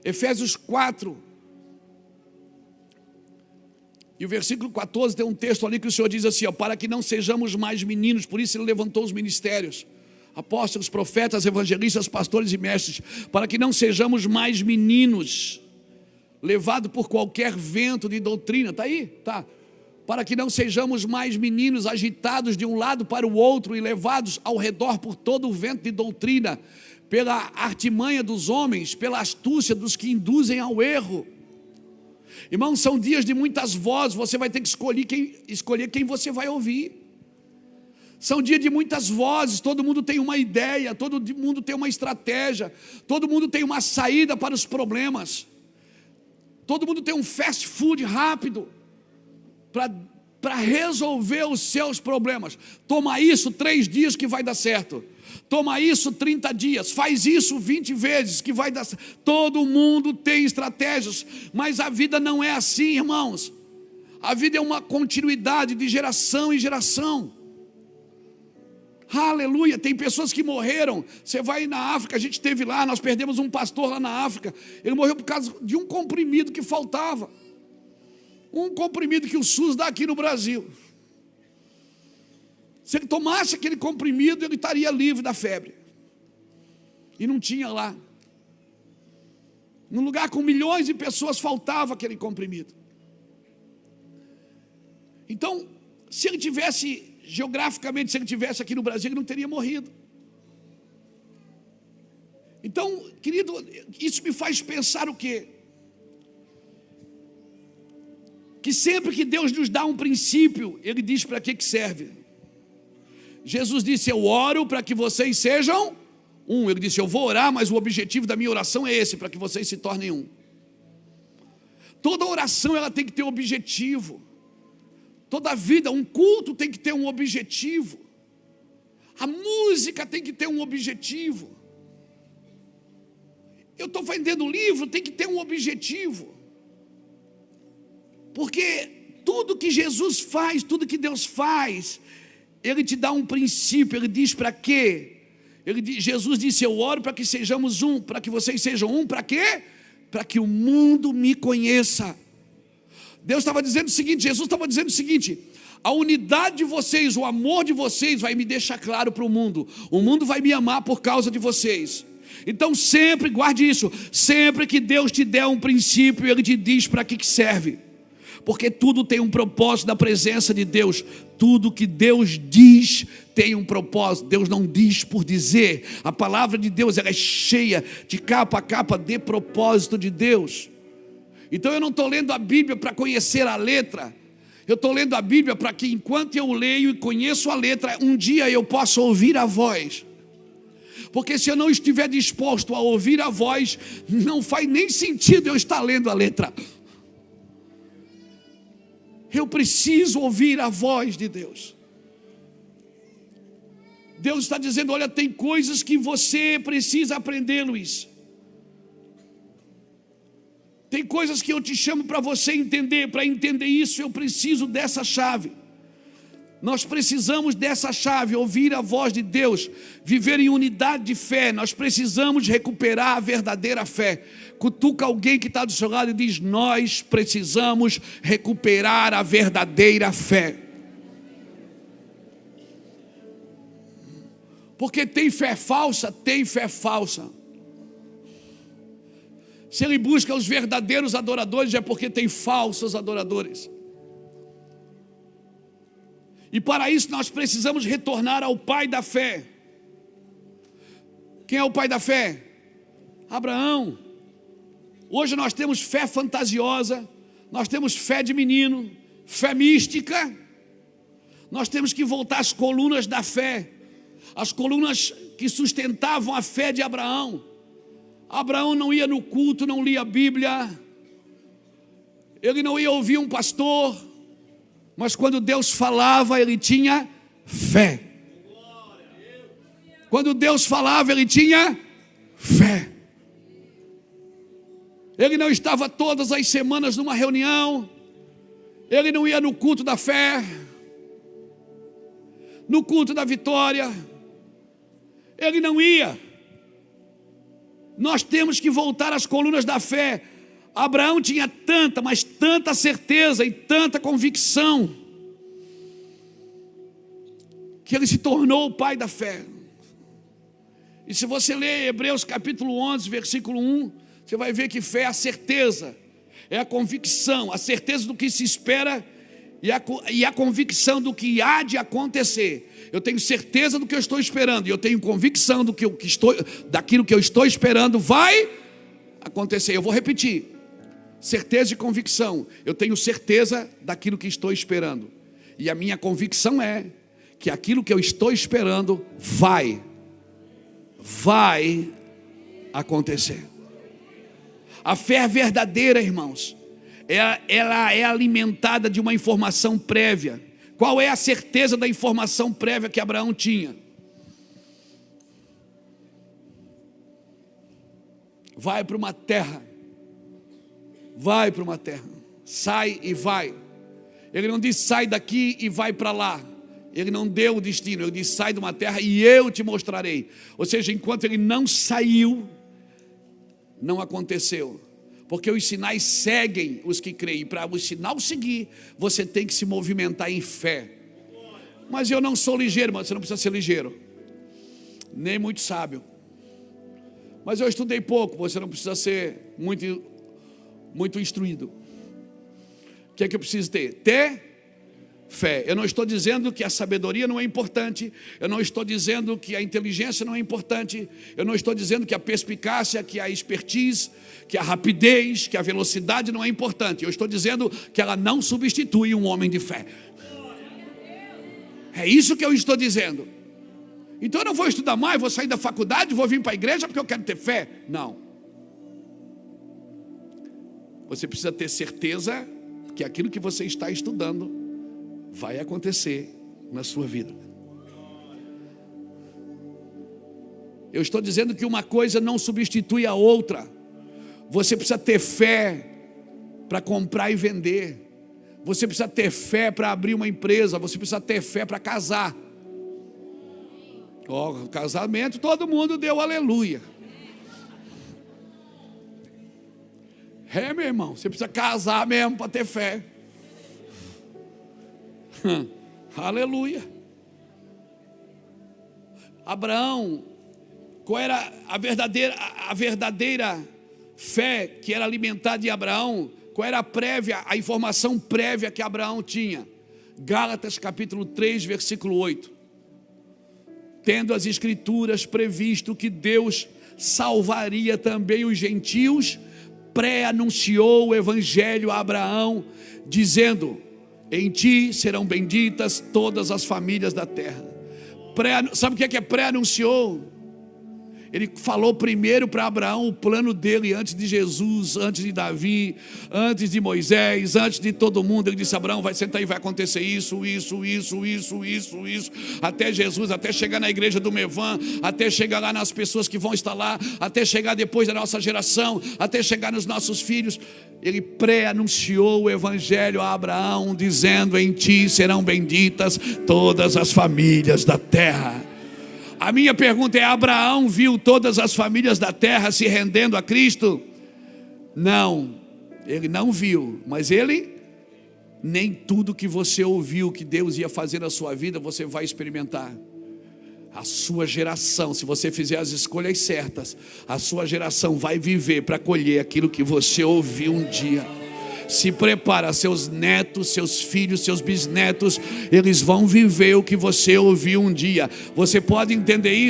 Efésios 4, e o versículo 14 tem um texto ali que o Senhor diz assim, ó, para que não sejamos mais meninos, por isso ele levantou os ministérios, apóstolos, profetas, evangelistas, pastores e mestres, para que não sejamos mais meninos, levados por qualquer vento de doutrina, está aí? Tá. Para que não sejamos mais meninos agitados de um lado para o outro e levados ao redor por todo o vento de doutrina, pela artimanha dos homens, pela astúcia dos que induzem ao erro. Irmãos, são dias de muitas vozes, você vai ter que escolher quem você vai ouvir. São dias de muitas vozes, todo mundo tem uma ideia, todo mundo tem uma estratégia, todo mundo tem uma saída para os problemas, todo mundo tem um fast food rápido para resolver os seus problemas. Toma isso 3 dias que vai dar certo. Toma isso 30 dias, faz isso 20 vezes que vai dar certo. Todo mundo tem estratégias, mas a vida não é assim, irmãos. A vida é uma continuidade de geração em geração. Aleluia, tem pessoas que morreram. Você vai na África, a gente esteve lá, nós perdemos um pastor lá na África. Ele morreu por causa de um comprimido que faltava. Um comprimido que o SUS dá aqui no Brasil. Se ele tomasse aquele comprimido, ele estaria livre da febre. E não tinha lá. Num lugar com milhões de pessoas, faltava aquele comprimido. Então, se ele tivesse, geograficamente, se ele tivesse aqui no Brasil, ele não teria morrido. Então, querido, isso me faz pensar o quê? Que sempre que Deus nos dá um princípio, Ele diz para que serve. Jesus disse, eu oro para que vocês sejam um. Ele disse, eu vou orar, mas o objetivo da minha oração é esse, para que vocês se tornem um. Toda oração ela tem que ter um objetivo. Toda vida, um culto tem que ter um objetivo. A música tem que ter um objetivo. Eu estou vendendo livro, tem que ter um objetivo. Porque tudo que Jesus faz, tudo que Deus faz, Ele te dá um princípio. Ele diz para quê? Jesus disse, eu oro para que sejamos um, para que vocês sejam um, para quê? Para que o mundo me conheça. Deus estava dizendo o seguinte, Jesus estava dizendo o seguinte, a unidade de vocês, o amor de vocês vai me deixar claro para o mundo mundo vai me amar por causa de vocês. Então sempre, guarde isso, sempre que Deus te der um princípio, Ele te diz para que serve. Porque tudo tem um propósito na presença de Deus. Tudo que Deus diz tem um propósito. Deus não diz por dizer. A palavra de Deus ela é cheia de capa a capa de propósito de Deus. Então eu não estou lendo a Bíblia para conhecer a letra. Eu estou lendo a Bíblia para que enquanto eu leio e conheço a letra, um dia eu possa ouvir a voz. Porque se eu não estiver disposto a ouvir a voz, não faz nem sentido eu estar lendo a letra. Eu preciso ouvir a voz de Deus. Deus está dizendo, olha, tem coisas que você precisa aprender, Luiz. Tem coisas que eu te chamo para você entender. Para entender isso, eu preciso dessa chave. Nós precisamos dessa chave, ouvir a voz de Deus, viver em unidade de fé. Nós precisamos recuperar a verdadeira fé. Cutuca alguém que está do seu lado e diz, nós precisamos recuperar a verdadeira fé. Porque tem fé falsa, tem fé falsa. Se ele busca os verdadeiros adoradores, é porque tem falsos adoradores. E para isso nós precisamos retornar ao pai da fé. Quem é o pai da fé? Abraão. Hoje nós temos fé fantasiosa, nós temos fé de menino, fé mística. Nós temos que voltar às colunas da fé, as colunas que sustentavam a fé de Abraão. Abraão não ia no culto, não lia a Bíblia, ele não ia ouvir um pastor, mas quando Deus falava, ele tinha fé. Quando Deus falava, ele tinha fé. Ele não estava todas as semanas numa reunião, ele não ia no culto da fé, no culto da vitória, ele não ia. Nós temos que voltar às colunas da fé. Abraão tinha tanta, mas tanta certeza e tanta convicção, que ele se tornou o pai da fé. E se você ler Hebreus capítulo 11, versículo 1, você vai ver que fé é a certeza, é a convicção, a certeza do que se espera e a convicção do que há de acontecer. Eu tenho certeza do que eu estou esperando, e eu tenho convicção daquilo que eu estou esperando vai acontecer. Eu vou repetir: certeza e convicção. Eu tenho certeza daquilo que estou esperando, e a minha convicção é que aquilo que eu estou esperando vai acontecer. A fé verdadeira, irmãos, ela é alimentada de uma informação prévia. Qual é a certeza da informação prévia que Abraão tinha? Vai para uma terra, sai e vai. Ele não disse sai daqui e vai para lá. Ele não deu o destino, ele disse sai de uma terra e eu te mostrarei. Ou seja, enquanto ele não saiu, não aconteceu. Porque os sinais seguem os que creem. Para o sinal seguir, você tem que se movimentar em fé. Mas eu não sou ligeiro, mas você não precisa ser ligeiro, nem muito sábio. Mas eu estudei pouco, você não precisa ser muito instruído. O que é que eu preciso ter? Ter fé. Eu não estou dizendo que a sabedoria não é importante, eu não estou dizendo que a inteligência não é importante, eu não estou dizendo que a perspicácia, que a expertise, que a rapidez, que a velocidade não é importante. Eu estou dizendo que ela não substitui um homem de fé. É isso que eu estou dizendo. Então eu não vou estudar mais, vou sair da faculdade, vou vir para a igreja porque eu quero ter fé. Não. Você precisa ter certeza que aquilo que você está estudando vai acontecer na sua vida. Eu estou dizendo que uma coisa não substitui a outra. Você precisa ter fé para comprar e vender. Você precisa ter fé para abrir uma empresa. Você precisa ter fé para casar. Casamento, todo mundo deu aleluia. Meu irmão, você precisa casar mesmo para ter fé. Aleluia. Abraão, qual era a verdadeira fé que era alimentada em Abraão? Qual era a informação prévia que Abraão tinha? Gálatas capítulo 3, versículo 8. Tendo as escrituras previsto que Deus salvaria também os gentios, pré-anunciou o evangelho a Abraão, dizendo: em ti serão benditas todas as famílias da terra. Sabe o que é pré-anunciou? Ele falou primeiro para Abraão o plano dele antes de Jesus, antes de Davi, antes de Moisés, antes de todo mundo. Ele disse: Abraão, vai sentar e vai acontecer isso, até Jesus, até chegar na igreja do Mevan, até chegar lá nas pessoas que vão estar lá, até chegar depois da nossa geração, até chegar nos nossos filhos. Ele pré-anunciou o evangelho a Abraão, dizendo: em ti serão benditas todas as famílias da terra. A minha pergunta é: Abraão viu todas as famílias da terra se rendendo a Cristo? Não, ele não viu, mas nem tudo que você ouviu que Deus ia fazer na sua vida, você vai experimentar. A sua geração, se você fizer as escolhas certas, a sua geração vai viver para colher aquilo que você ouviu um dia. Se prepara, seus netos, seus filhos, seus bisnetos, eles vão viver o que você ouviu um dia. Você pode entender isso?